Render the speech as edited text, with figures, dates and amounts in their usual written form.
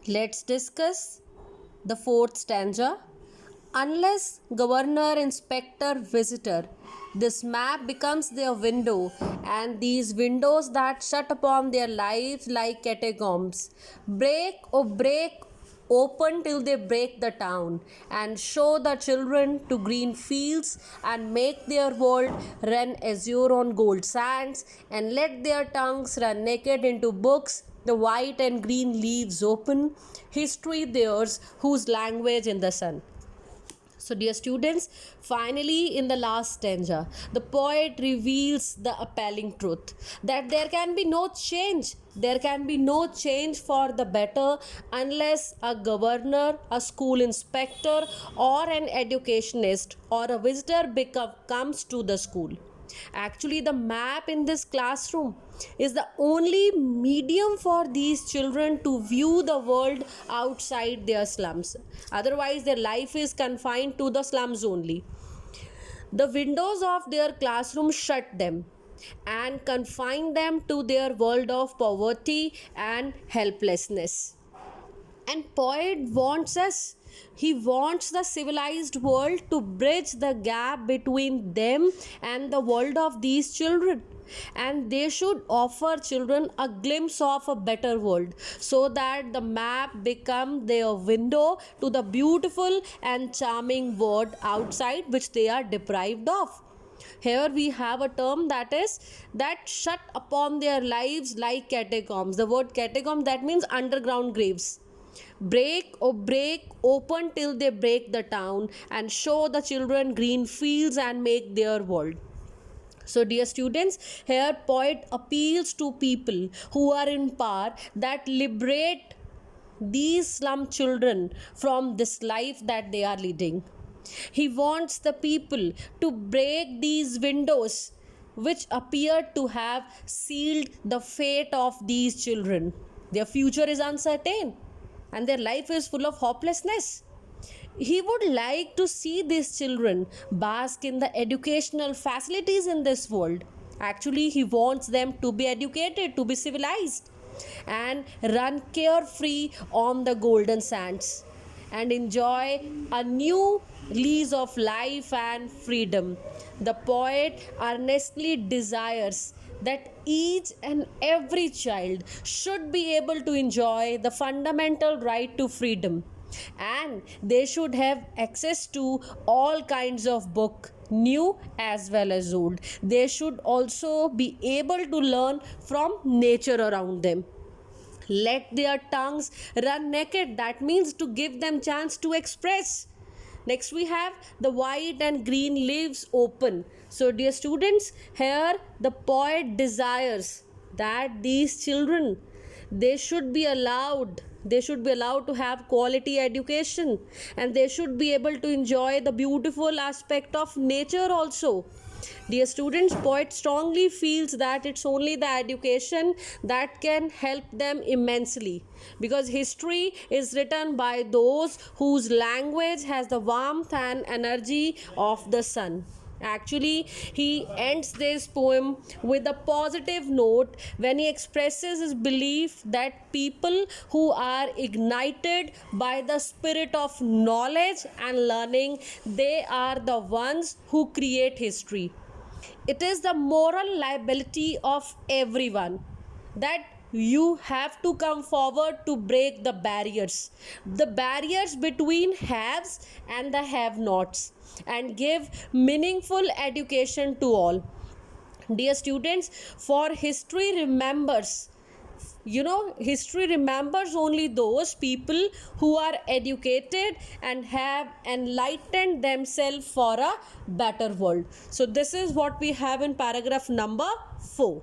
Let's discuss the fourth stanza. Unless governor, inspector, visitor, this map becomes their window, and these windows that shut upon their lives like catacombs. Break open till they break the town, and show the children to green fields, and make their world run azure on gold sands, and let their tongues run naked into books, the white and green leaves open, history theirs, whose language in the sun. So, dear students, finally, in the last stanza, the poet reveals the appalling truth that there can be no change. There can be no change for the better unless a governor, a school inspector, or an educationist or a visitor comes to the school. Actually, the map in this classroom is the only medium for these children to view the world outside their slums. Otherwise, their life is confined to the slums only. The windows of their classroom shut them and confine them to their world of poverty and helplessness. And poet wants us, he wants the civilized world to bridge the gap between them and the world of these children, and they should offer children a glimpse of a better world so that the map become their window to the beautiful and charming world outside which they are deprived of. Here we have a term that is that shut upon their lives like catacombs. The word catacomb, that means underground graves. Break open till they break the town, and show the children green fields and make their world. So, dear students, here poet appeals to people who are in power that liberate these slum children from this life that they are leading. He wants the people to break these windows which appear to have sealed the fate of these children. Their future is uncertain and their life is full of hopelessness. He would like to see these children bask in the educational facilities in this world. Actually, he wants them to be educated, to be civilized, and run carefree on the golden sands and enjoy a new lease of life and freedom. The poet earnestly desires that each and every child should be able to enjoy the fundamental right to freedom, and they should have access to all kinds of book, new as well as old. They should also be able to learn from nature around them. Let their tongues run naked, that means to give them chance to express. Next we have the white and green leaves open. So, dear students, here the poet desires that these children, they should be allowed to have quality education, and they should be able to enjoy the beautiful aspect of nature also. Dear students, poet strongly feels that it's only the education that can help them immensely, because history is written by those whose language has the warmth and energy of the sun. Actually, he ends this poem with a positive note when he expresses his belief that people who are ignited by the spirit of knowledge and learning, they are the ones who create history. It is the moral liability of everyone that you have to come forward to break the barriers between haves and the have nots, and give meaningful education to all. Dear students, for history remembers only those people who are educated and have enlightened themselves for a better world. So this is what we have in paragraph number 4.